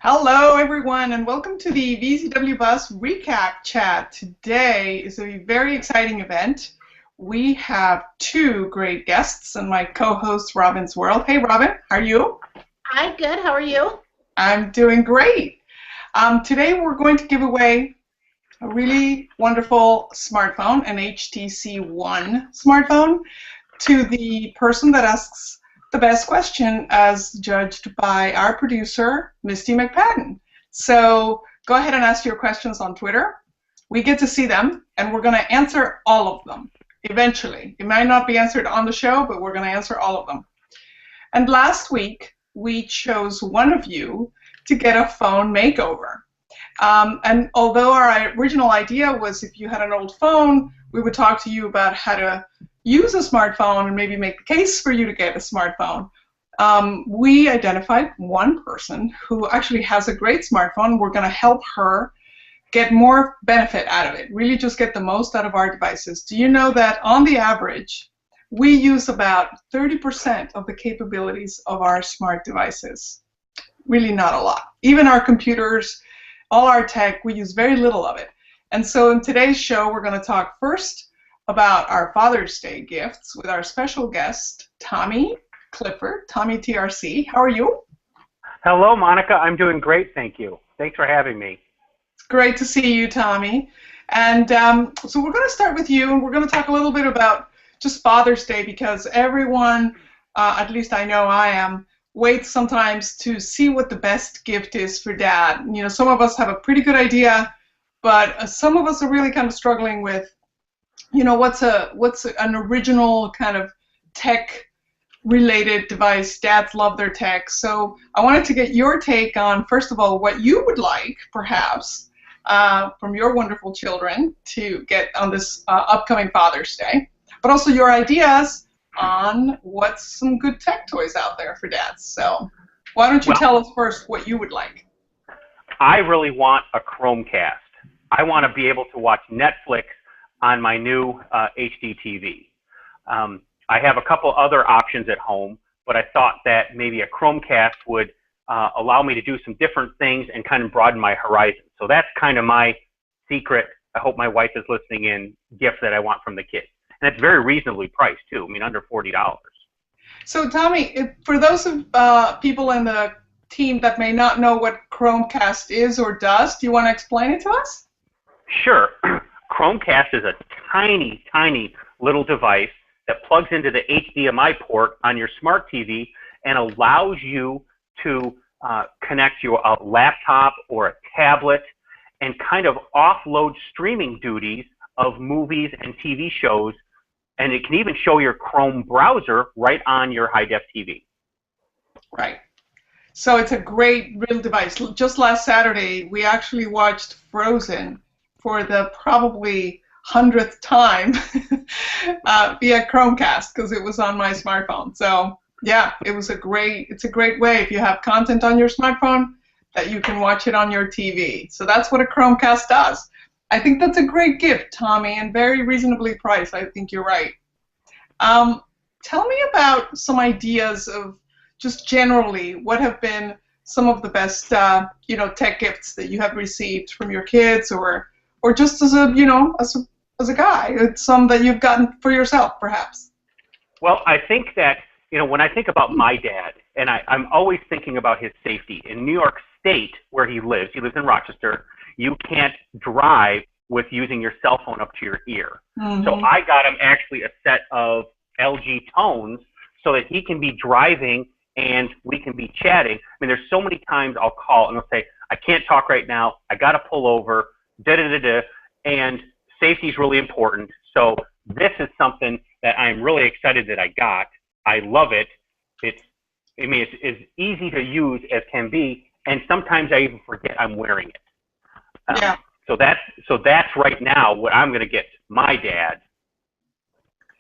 Hello, everyone, and welcome to the VZWBuzz recap chat. Today is a very exciting event. We have two great guests and my co-host, Robin's World. Hey, Robin, how are you? Hi, good. How are you? I'm doing great. Today we're going to give away a really wonderful smartphone, an HTC One smartphone, to the person that asks the best question as judged by our producer, Misty McPadden. So go ahead and ask your questions on Twitter. We get to see them, and we're going to answer all of them eventually. It might not be answered on the show, but we're going to answer all of them. And last week, we chose one of you to get a phone makeover. And although our original idea was if you had an old phone, we would talk to you about how to use a smartphone and maybe make the case for you to get a smartphone. We identified one person who actually has a great smartphone. We're going to help her get more benefit out of it, really just get the most out of our devices. Do you know that on the average, we use about 30% of the capabilities of our smart devices? Really not a lot. Even our computers, all our tech, we use very little of it. And so in today's show, we're going to talk first about our Father's Day gifts with our special guest, Tommy Clifford, Tommy TRC. How are you? Hello, Monica. I'm doing great, thank you. Thanks for having me. It's great to see you, Tommy. And so we're going to start with you, and we're going to talk a little bit about just Father's Day because everyone, at least I know I am, waits sometimes to see what the best gift is for Dad. You know, some of us have a pretty good idea, but some of us are really kind of struggling with, you know, what's an original kind of tech-related device. Dads love their tech. So I wanted to get your take on, first of all, what you would like, perhaps, from your wonderful children to get on this upcoming Father's Day, but also your ideas on what's some good tech toys out there for dads. So why don't you tell us first what you would like? I really want a Chromecast. I want to be able to watch Netflix on my new HD TV. I have a couple other options at home, but I thought that maybe a Chromecast would allow me to do some different things and kind of broaden my horizon. So that's kind of my secret, I hope my wife is listening in, gift that I want from the kids. And it's very reasonably priced, too. I mean, under $40. So, Tommy, for those of people in the team that may not know what Chromecast is or does, do you want to explain it to us? Sure. Chromecast is a tiny, tiny little device that plugs into the HDMI port on your smart TV and allows you to connect your laptop or a tablet and kind of offload streaming duties of movies and TV shows. And it can even show your Chrome browser right on your high-def TV. Right. So it's a great real device. Just last Saturday, we actually watched Frozen for the probably 100th time via Chromecast because it was on my smartphone. So yeah, it's a great way if you have content on your smartphone that you can watch it on your TV. So that's what a Chromecast does. I think that's a great gift, Tommy, and very reasonably priced. I think you're right. Tell me about some ideas of just generally what have been some of the best, tech gifts that you have received from your kids, or just as a guy, some that you've gotten for yourself, perhaps. Well, I think that when I think about my dad, and I'm always thinking about his safety. In New York State, where he lives in Rochester, you can't drive with using your cell phone up to your ear. Mm-hmm. So I got him actually a set of LG tones so that he can be driving and we can be chatting. I mean, there's so many times I'll call and they'll say, I can't talk right now, I got to pull over, da-da-da-da, and safety is really important. So this is something that I'm really excited that I got. I love it. It's as easy to use as can be, and sometimes I even forget I'm wearing it. Yeah. So that's right now what I'm going to get my dad.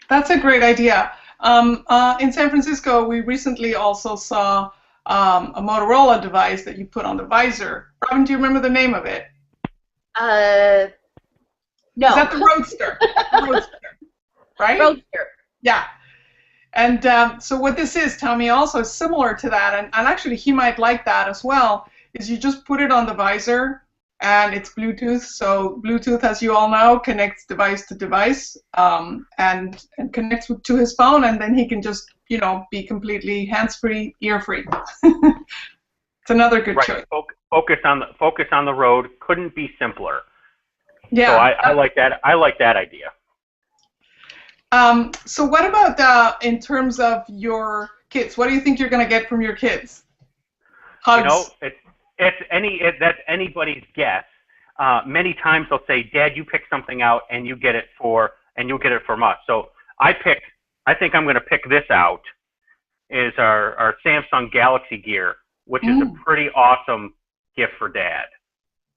That's a great idea. In San Francisco, we recently also saw a Motorola device that you put on the visor. Robin, do you remember the name of it? No. Is that the Roadster? Roadster, right? Roadster. Yeah. And so what this is, Tommy, also is similar to that, and actually he might like that as well. is you just put it on the visor, and it's Bluetooth. So Bluetooth, as you all know, connects device to device, and connects to his phone, and then he can just, you know, be completely hands-free, ear-free. It's another good choice. Focus on the road. Couldn't be simpler. Yeah. So I like that. I like that idea. So what about in terms of your kids? What do you think you're going to get from your kids? Hugs. You know, that's anybody's guess. Many times they'll say, "Dad, you pick something out, and you'll get it from us." So I think I'm going to pick this out. Is our Samsung Galaxy Gear, which is a pretty awesome gift for Dad.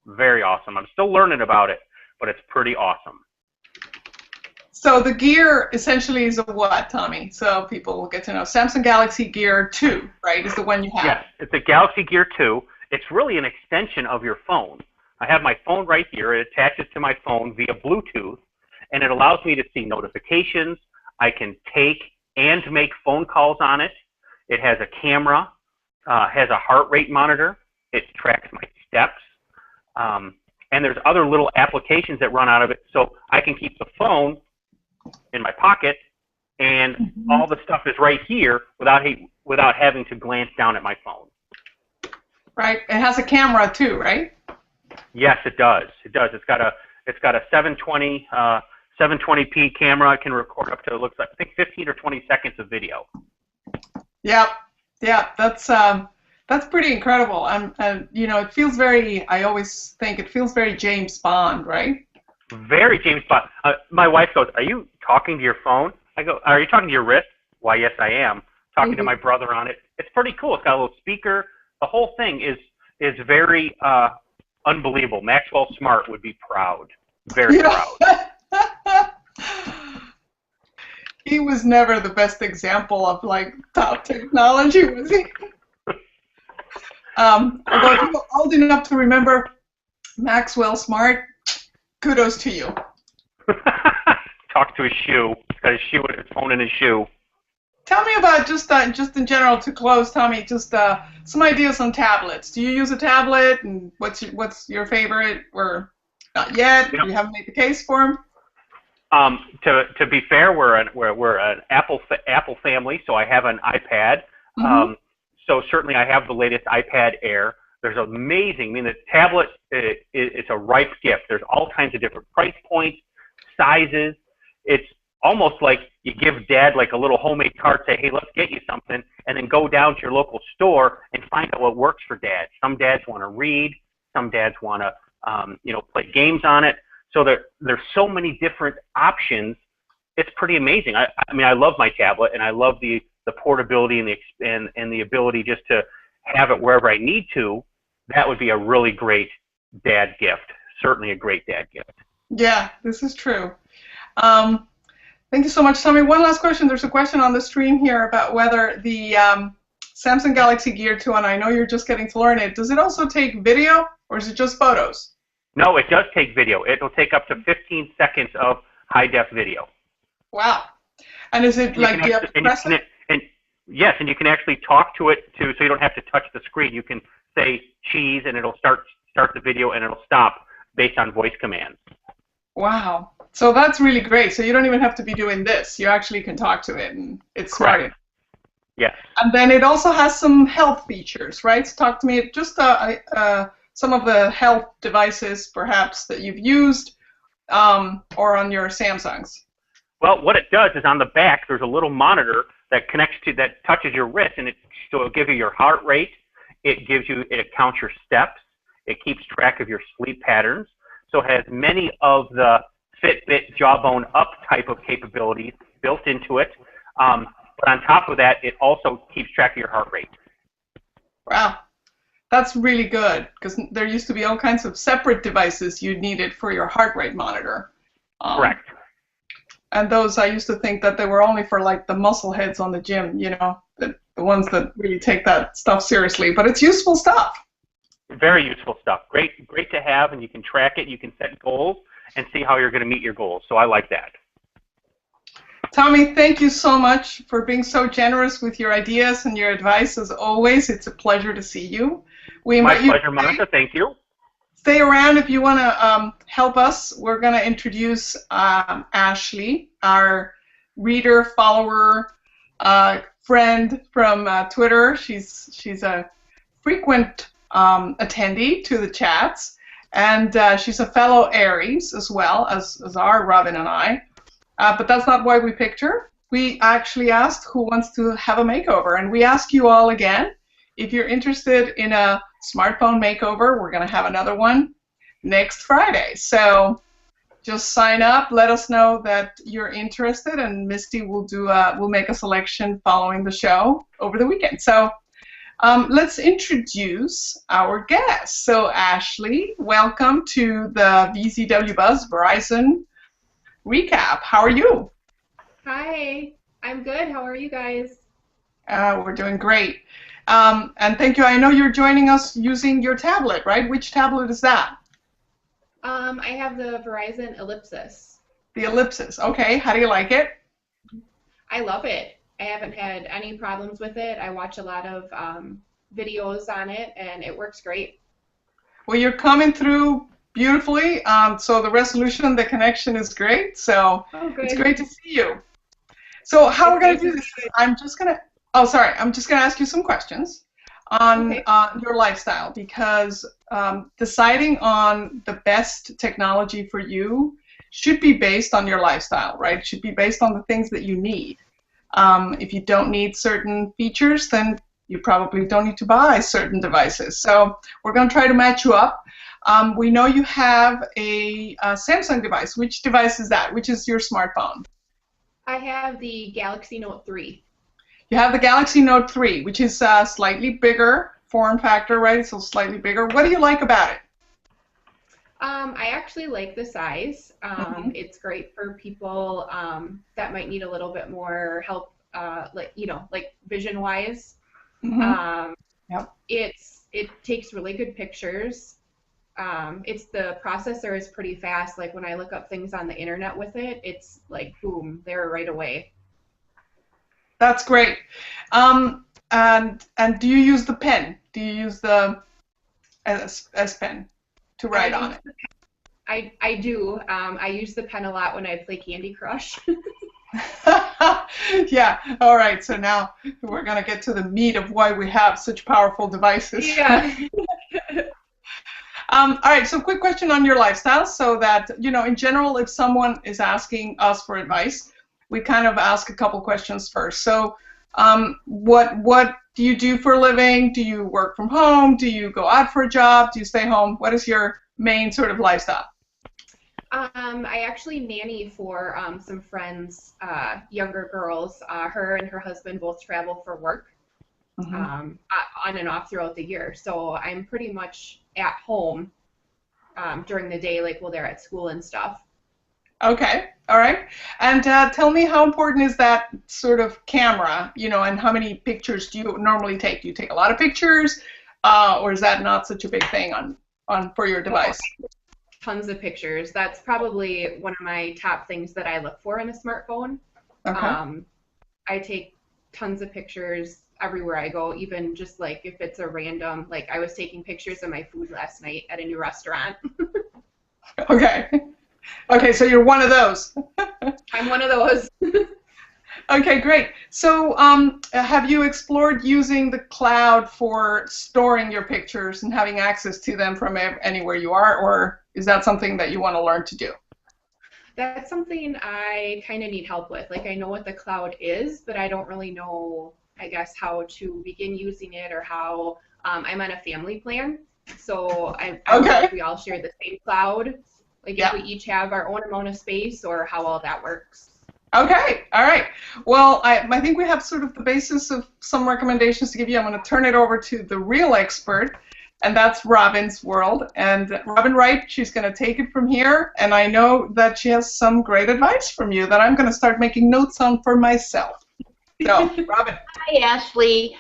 Very awesome. I'm still learning about it, but it's pretty awesome. So the Gear essentially is a what, Tommy? So people will get to know. Samsung Galaxy Gear 2, right, is the one you have. Yes, it's a Galaxy Gear 2. It's really an extension of your phone. I have my phone right here. It attaches to my phone via Bluetooth, and it allows me to see notifications. I can take and make phone calls on it. It has a camera, has a heart rate monitor. It tracks my steps. And there's other little applications that run out of it, so I can keep the phone in my pocket, and all the stuff is right here without having to glance down at my phone. Right. It has a camera too, right? Yes, it does. It does. It's got a 720p camera. It can record up to, it looks like, I think 15 or 20 seconds of video. Yep. Yeah. That's pretty incredible. And you know, it feels very. I always think it feels very James Bond, right? Very James Bond. My wife goes, "Are you talking to your phone?" I go, "Are you talking to your wrist?" "Why, yes, I am. Talking to my brother on it." It's pretty cool. It's got a little speaker. The whole thing is very unbelievable. Maxwell Smart would be proud. Very proud. He was never the best example of like top technology, was he? Although if you're old enough to remember Maxwell Smart, kudos to you. Talk to his shoe. He's got his phone in his shoe. Tell me about just in general, to close, Tommy, just some ideas on tablets. Do you use a tablet, and what's your favorite, or not yet? You haven't made the case for them? To be fair, we're an Apple family, so I have an iPad. So certainly I have the latest iPad Air. There's amazing. I mean, the tablet it's a ripe gift. There's all kinds of different price points, sizes. It's almost like you give Dad like a little homemade card, say, "Hey, let's get you something," and then go down to your local store and find out what works for Dad. Some dads want to read. Some dads want to play games on it. So there's so many different options. It's pretty amazing. I mean, I love my tablet, and I love the portability and the ability just to have it wherever I need to. That would be a really great dad gift. Certainly a great dad gift. Yeah, this is true. Thank you so much, Tommy. One last question. There's a question on the stream here about whether the Samsung Galaxy Gear 2, and I know you're just getting to learn it, does it also take video, or is it just photos? No, it does take video. It'll take up to 15 seconds of high-def video. Wow. And is it like, do you have to press it? Yes, and you can actually talk to it too, so you don't have to touch the screen. You can say cheese, and it'll start the video, and it'll stop based on voice commands. Wow. So that's really great. So you don't even have to be doing this. You actually can talk to it, and it's smart. Yes. And then it also has some health features, right? So talk to me just some of the health devices, perhaps, that you've used or on your Samsungs. Well, what it does is on the back, there's a little monitor that touches your wrist, and so it'll give you your heart rate. It counts your steps. It keeps track of your sleep patterns. So it has many of the Fitbit Jawbone Up type of capabilities built into it. But on top of that, it also keeps track of your heart rate. Wow. That's really good, because there used to be all kinds of separate devices you needed for your heart rate monitor. Correct. And those, I used to think that they were only for like the muscle heads on the gym, the ones that really take that stuff seriously. But it's useful stuff. Very useful stuff. Great to have, and you can track it. You can set goals and see how you're going to meet your goals. So I like that. Tommy, thank you so much for being so generous with your ideas and your advice. As always, it's a pleasure to see you. We My invite you pleasure, Monica. Thank you. stay around if you want to help us. We're going to introduce Ashley, our reader, follower, friend from Twitter. She's a frequent attendee to the chats, and she's a fellow Aries as well as are Robin and I. But that's not why we picked her. We actually asked who wants to have a makeover, and we ask you all again, if you're interested in a smartphone makeover, we're going to have another one next Friday. So just sign up, let us know that you're interested, and Misty will make a selection following the show over the weekend. So let's introduce our guest. So Ashley, welcome to the VZWBuzz Verizon recap. How are you? Hi, I'm good. How are you guys? We're doing great. And thank you. I know you're joining us using your tablet, right? Which tablet is that? I have the Verizon Ellipsis. The Ellipsis. Okay. How do you like it? I love it. I haven't had any problems with it. I watch a lot of videos on it, and it works great. Well, you're coming through beautifully. So the resolution, the connection is great. So it's great to see you. So how we're going to do this is I'm just going to ask you some questions on your lifestyle, because deciding on the best technology for you should be based on your lifestyle, right? It should be based on the things that you need. If you don't need certain features, then you probably don't need to buy certain devices. So we're going to try to match you up. We know you have a Samsung device. Which device is that? Which is your smartphone? I have the Galaxy Note 3. You have the Galaxy Note 3, which is slightly bigger form factor, right? So slightly bigger. What do you like about it? I actually like the size. It's great for people that might need a little bit more help, like vision-wise. It takes really good pictures. The processor is pretty fast. Like when I look up things on the internet with it, it's like boom, there right away. That's great. And do you use the pen? Do you use the S Pen to write on it? I do. I use the pen a lot when I play Candy Crush. Yeah. All right. So now we're going to get to the meat of why we have such powerful devices. Yeah. All right. So quick question on your lifestyle, so that, in general, if someone is asking us for advice, we kind of ask a couple questions first. So what do you do for a living? Do you work from home? Do you go out for a job? Do you stay home? What is your main sort of lifestyle? I actually nanny for some friends, younger girls. Her and her husband both travel for work on and off throughout the year. So I'm pretty much at home during the day, like while they're at school and stuff. Okay, all right. And tell me, how important is that sort of camera, and how many pictures do you normally take? Do you take a lot of pictures, or is that not such a big thing for your device? Tons of pictures. That's probably one of my top things that I look for in a smartphone. Okay. I take tons of pictures everywhere I go, even just like if it's a random, like I was taking pictures of my food last night at a new restaurant. Okay. Okay, so you're one of those. I'm one of those. Okay, great. So have you explored using the cloud for storing your pictures and having access to them from anywhere you are, or is that something that you want to learn to do? That's something I kind of need help with. Like I know what the cloud is, but I don't really know, I guess, how to begin using it, or how I'm on a family plan. So I don't know if we all share the same cloud. Like if we each have our own amount of space, or how all that works. Okay, all right. Well, I think we have sort of the basis of some recommendations to give you. I'm going to turn it over to the real expert, and that's Robin's world. And Robin Wright, she's going to take it from here, and I know that she has some great advice from you that I'm going to start making notes on for myself. So, Robin. Hi, Ashley.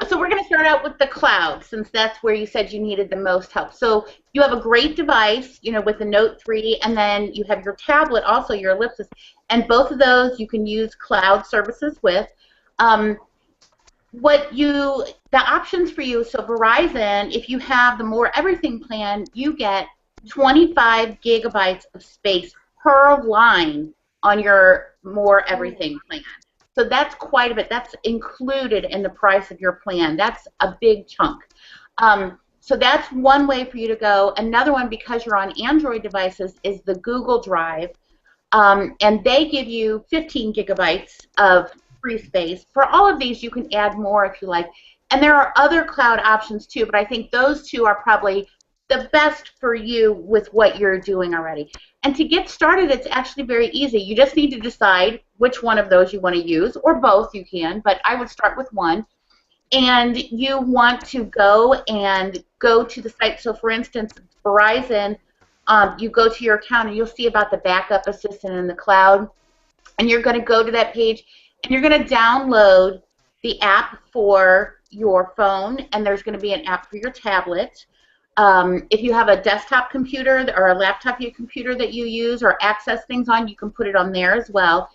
So we're going to start out with the cloud, since that's where you said you needed the most help. So you have a great device, with the Note 3, and then you have your tablet, also your Ellipsis, and both of those you can use cloud services with. the options for you, so Verizon, if you have the More Everything plan, you get 25 gigabytes of space per line on your More Everything plan. So that's quite a bit. That's included in the price of your plan. That's a big chunk. So that's one way for you to go. Another one, because you're on Android devices, is the Google Drive. And they give you 15 gigabytes of free space. For all of these, you can add more if you like. And there are other cloud options too, but I think those two are probably the best for you with what you're doing already. And to get started, it's actually very easy. You just need to decide which one of those you want to use, or both you can, but I would start with one. And you want to go to the site. So for instance, Verizon, you go to your account and you'll see about the backup assistant in the cloud. And you're going to go to that page and you're going to download the app for your phone, and there's going to be an app for your tablet. If you have a desktop computer or a laptop computer that you use or access things on, you can put it on there as well.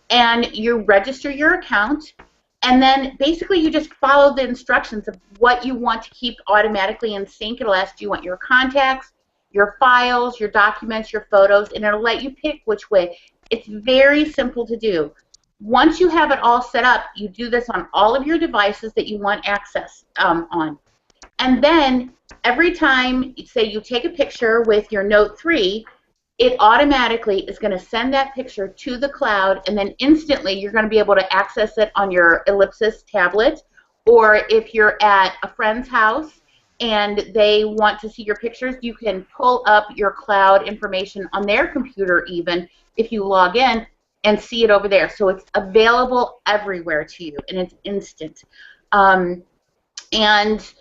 And you register your account, and then basically you just follow the instructions of what you want to keep automatically in sync. It'll ask, do you want your contacts, your files, your documents, your photos, and it'll let you pick which way. It's very simple to do. Once you have it all set up, you do this on all of your devices that you want access on. And then every time, say you take a picture with your Note 3, it automatically is going to send that picture to the cloud, and then instantly you're going to be able to access it on your Ellipsis tablet, or if you're at a friend's house and they want to see your pictures, you can pull up your cloud information on their computer even if you log in and see it over there. So it's available everywhere to you, and it's instant. And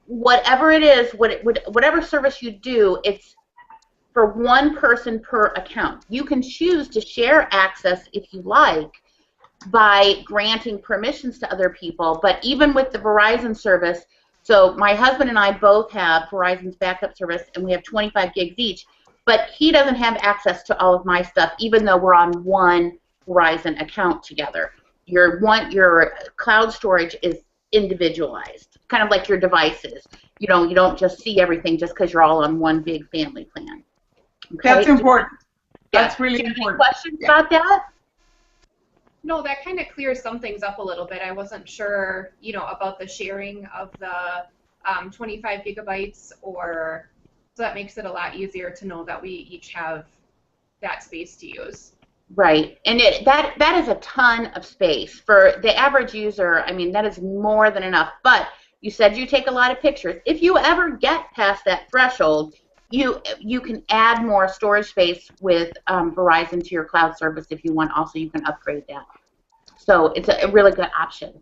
whatever it is, whatever service you do, it's for one person per account. You can choose to share access if you like by granting permissions to other people, but even with the Verizon service, so my husband and I both have Verizon's backup service, and we have 25 gigs each, but he doesn't have access to all of my stuff, even though we're on one Verizon account together. Your cloud storage is individualized, kind of like your devices. You don't just see everything just because you're all on one big family plan. Okay? That's important. Yeah. That's really important. Any questions about that? No, that kind of clears some things up a little bit. I wasn't sure, about the sharing of the 25 gigabytes, so that makes it a lot easier to know that we each have that space to use. Right, and that is a ton of space for the average user. I mean, that is more than enough. But you said you take a lot of pictures. If you ever get past that threshold, you can add more storage space with Verizon to your cloud service if you want. Also, you can upgrade that. So it's a really good option.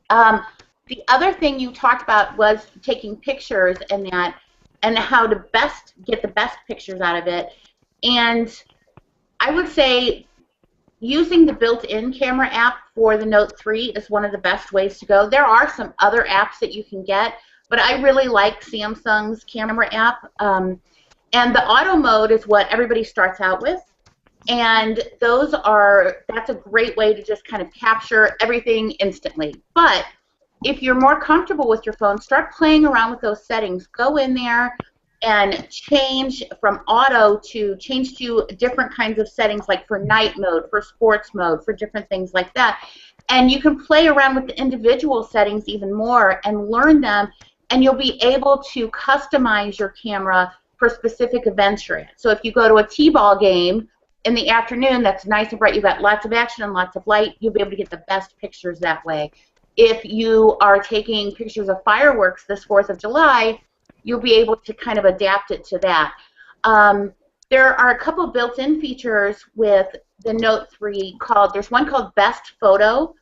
The other thing you talked about was taking pictures and how to get the best pictures out of it. And I would say using the built-in camera app for the Note 3 is one of the best ways to go. There are some other apps that you can get, but I really like Samsung's camera app. And the auto mode is what everybody starts out with. And that's a great way to just kind of capture everything instantly. But if you're more comfortable with your phone, start playing around with those settings. Go in there and change from auto to different kinds of settings, like for night mode, for sports mode, for different things like that. And you can play around with the individual settings even more and learn them, and you'll be able to customize your camera for specific events you're at. So if you go to a t-ball game in the afternoon that's nice and bright, you've got lots of action and lots of light, you'll be able to get the best pictures that way. If you are taking pictures of fireworks this 4th of July, you'll be able to kind of adapt it to that. There are a couple built-in features with the Note 3 there's one called Best Photo,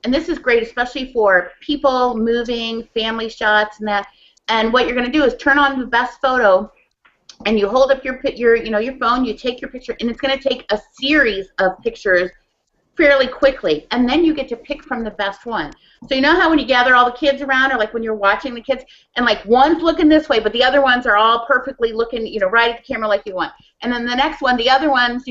and this is great especially for people moving, family shots and that. And what you're going to do is turn on the Best Photo, and you hold up your phone, you take your picture, and it's going to take a series of pictures fairly quickly, and then you get to pick from the best one. So you know how when you gather all the kids around, or like when you're watching the kids, and like one's looking this way, but the other ones are all perfectly looking, right at the camera like you want. And then the next one, the other one's,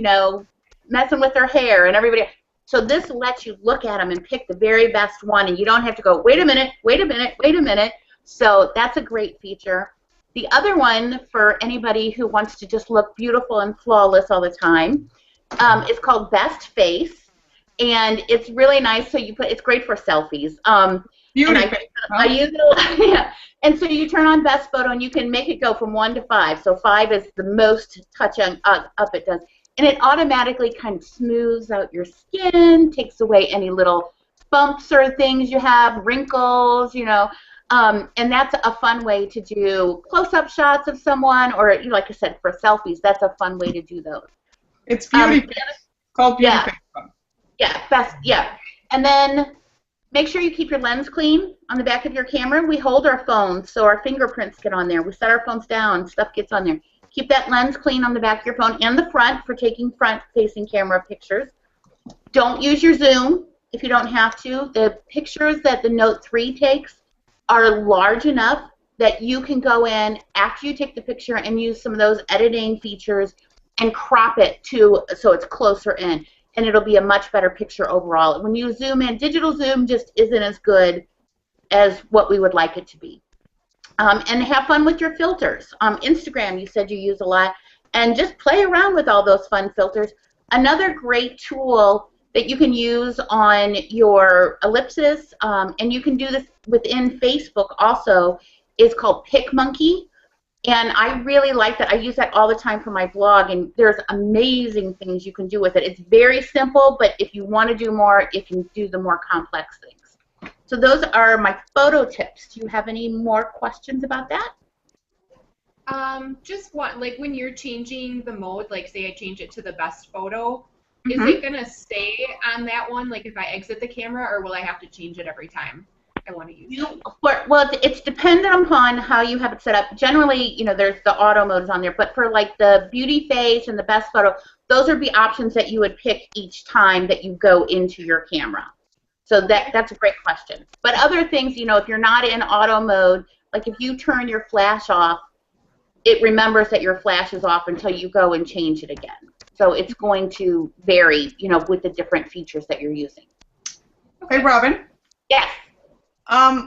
messing with their hair, and everybody. So this lets you look at them and pick the very best one, and you don't have to go, wait a minute, wait a minute, wait a minute. So that's a great feature. The other one for anybody who wants to just look beautiful and flawless all the time is called Best Face. And it's really nice. So you put, it's great for selfies. Beautiful. I use it, yeah. And so you turn on Best Photo, and you can make it go from 1 to 5. So 5 is the most touch on up it does, and it automatically kind of smooths out your skin, takes away any little bumps or things you have, wrinkles, you know. And that's a fun way to do close-up shots of someone, or like I said, for selfies. That's a fun way to do those. It's beauty face. Called beauty face. Yeah, best. Yeah, and then make sure you keep your lens clean on the back of your camera. We hold our phones, so our fingerprints get on there. We set our phones down, stuff gets on there. Keep that lens clean on the back of your phone and the front for taking front-facing camera pictures. Don't use your zoom if you don't have to. The pictures that the Note 3 takes are large enough that you can go in after you take the picture and use some of those editing features and crop it to so it's closer in. And it'll be a much better picture overall. When you zoom in, digital zoom just isn't as good as what we would like it to be. And have fun with your filters. Instagram, you said you use a lot. And just play around with all those fun filters. Another great tool that you can use on your ellipsis, and you can do this within Facebook also, is called PicMonkey. And I really like that. I use that all the time for my blog, and there's amazing things you can do with it. It's very simple, but if you want to do more, it can do the more complex things. So those are my photo tips. Do you have any more questions about that? Just one, like when you're changing the mode, like say I change it to the best photo, is it going to stay on that one, like if I exit the camera, or will I have to change it every time I want to use it? Well, it's dependent upon how you have it set up. Generally, you know, there's the auto modes on there, but for like the beauty face and the best photo, those are the options that you would pick each time that you go into your camera. So that's a great question. But other things, you know, if you're not in auto mode, like if you turn your flash off, it remembers that your flash is off until you go and change it again. So it's going to vary, you know, with the different features that you're using. Hey, Robin. Yes.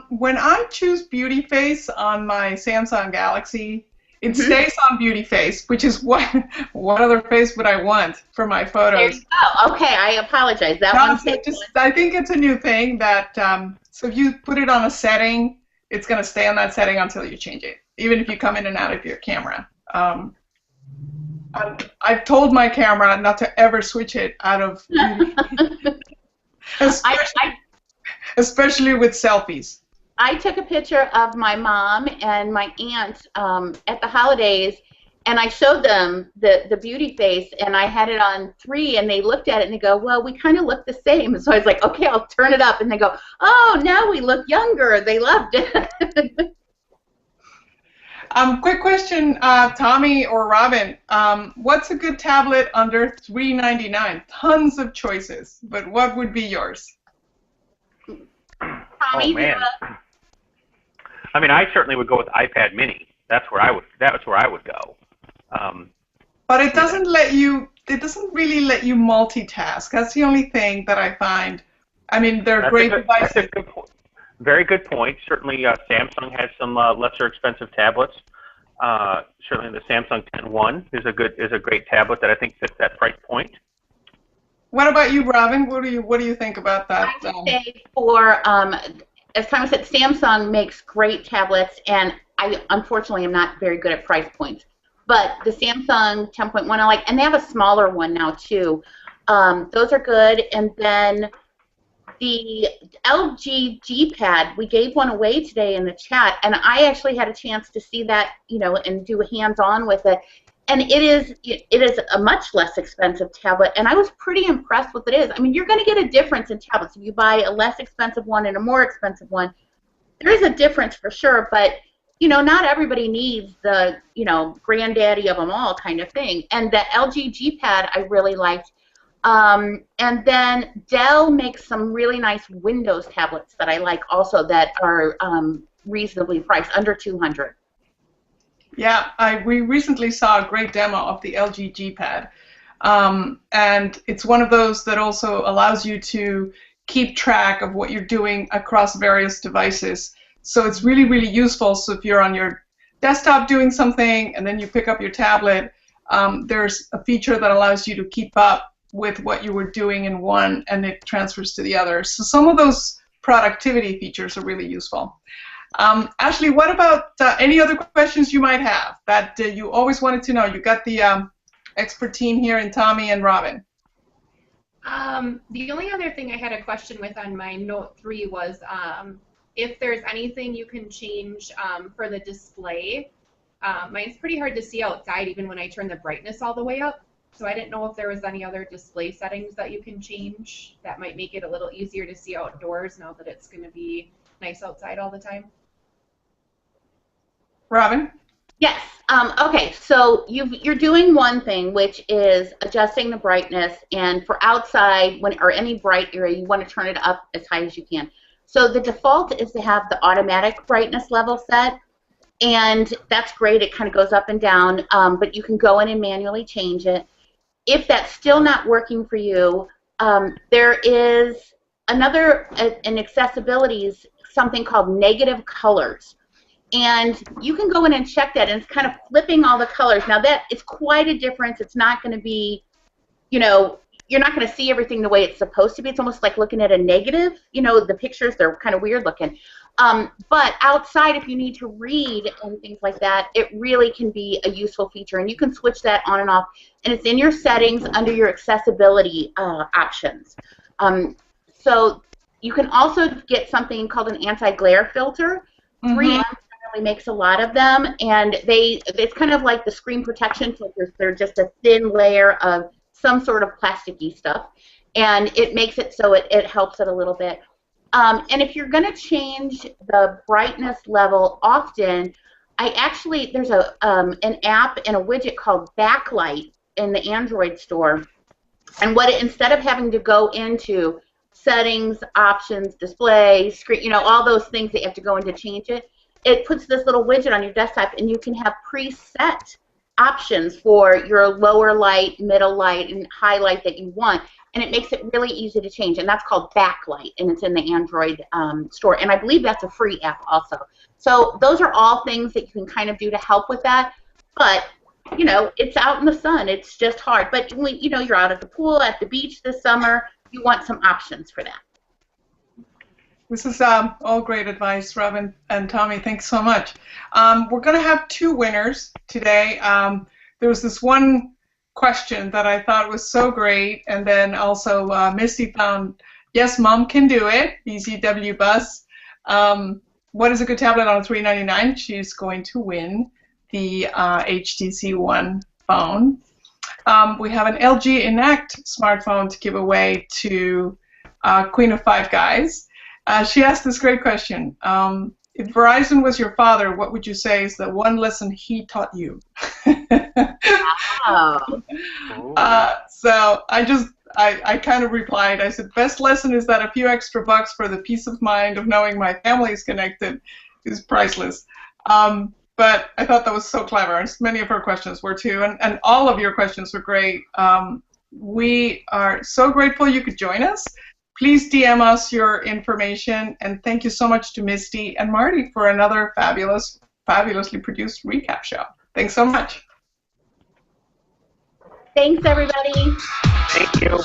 When I choose beauty face on my Samsung Galaxy, it stays on beauty face, which is what other face would I want for my photos? There you go. Okay, I apologize. That one's I think it's a new thing that so if you put it on a setting, it's going to stay on that setting until you change it, even if you come in and out of your camera. I've told my camera not to ever switch it out of beauty. Especially with selfies. I took a picture of my mom and my aunt at the holidays, and I showed them the beauty face, and I had it on 3, and they looked at it and they go, well, we kind of look the same. So I was like, okay, I'll turn it up, and they go, oh, now we look younger. They loved it. Quick question, Tommy or Robin. What's a good tablet under $3.99? Tons of choices, but what would be yours? Tommy, oh man. I mean, I certainly would go with iPad Mini. That's where I would go. But it doesn't let you. It doesn't really let you multitask. That's the only thing that I find. I mean, they're great devices. That's a good point. Very good point. Certainly, Samsung has some lesser expensive tablets. Certainly, the Samsung 10-1 is a great tablet that I think fits that price point. What about you, Robin? What do you think about that? I would say for as Tommy said, Samsung makes great tablets, and I unfortunately am not very good at price points. But the Samsung 10.1 I like, and they have a smaller one now too. Those are good, and then the LG G Pad, we gave one away today in the chat, and I actually had a chance to see that, you know, and do hands-on with it. And it is a much less expensive tablet, and I was pretty impressed with what it is. I mean, you're going to get a difference in tablets. If you buy a less expensive one and a more expensive one, there is a difference for sure, but, you know, not everybody needs the, you know, granddaddy of them all kind of thing. And the LG G Pad I really liked. And then Dell makes some really nice Windows tablets that I like also that are reasonably priced, under $200. Yeah, we recently saw a great demo of the LG G Pad. And it's one of those that also allows you to keep track of what you're doing across various devices. So it's really, really useful. So if you're on your desktop doing something and then you pick up your tablet, there's a feature that allows you to keep up with what you were doing in one and it transfers to the other. So some of those productivity features are really useful. Ashley, what about any other questions you might have that you always wanted to know? You got the expert team here in Tommy and Robin. The only other thing I had a question with on my Note 3 was if there's anything you can change for the display. Mine's pretty hard to see outside even when I turn the brightness all the way up. So I didn't know if there was any other display settings that you can change that might make it a little easier to see outdoors now that it's going to be nice outside all the time. Robin? Yes. Okay, so you're doing one thing, which is adjusting the brightness, and for outside or any bright area, you want to turn it up as high as you can. So the default is to have the automatic brightness level set, and that's great. It kind of goes up and down, but you can go in and manually change it. If that's still not working for you, there is another, in accessibilities, something called negative colors. And you can go in and check that, and it's kind of flipping all the colors. Now that is quite a difference. It's not going to be, you know, you're not going to see everything the way it's supposed to be. It's almost like looking at a negative. You know, the pictures, they're kind of weird looking. But outside, if you need to read and things like that, it really can be a useful feature. And you can switch that on and off. And it's in your settings under your accessibility options. So you can also get something called an anti-glare filter. 3M makes a lot of them, and it's kind of like the screen protection filters. They're just a thin layer of some sort of plasticky stuff, and it makes it so it helps it a little bit. And if you're going to change the brightness level often, there's an app and a widget called Backlight in the Android store, and instead of having to go into settings, options, display, screen, you know, all those things that you have to go in to change it, it puts this little widget on your desktop, and you can have preset options for your lower light, middle light, and high light that you want, and it makes it really easy to change, and that's called Backlight, and it's in the Android store, and I believe that's a free app also. So those are all things that you can kind of do to help with that, but you know, it's out in the sun, it's just hard, but you know, you're out at the pool, at the beach this summer, you want some options for that. This is all great advice, Robin and Tommy. Thanks so much. We're going to have two winners today. There was this one question that I thought was so great, and then also Misty found, yes, Mom can do it, VZWBuzz. What is a good tablet on a $399? She's going to win the HTC One phone. We have an LG Enact smartphone to give away to Queen of Five Guys. She asked this great question. If Verizon was your father, what would you say is the one lesson he taught you? Wow. So I kind of replied, I said, best lesson is that a few extra bucks for the peace of mind of knowing my family is connected is priceless. But I thought that was so clever, and many of her questions were too, and all of your questions were great. We are so grateful you could join us. Please DM us your information, and thank you so much to Misty and Marty for another fabulously produced recap show. Thanks so much. Thanks, everybody. Thank you.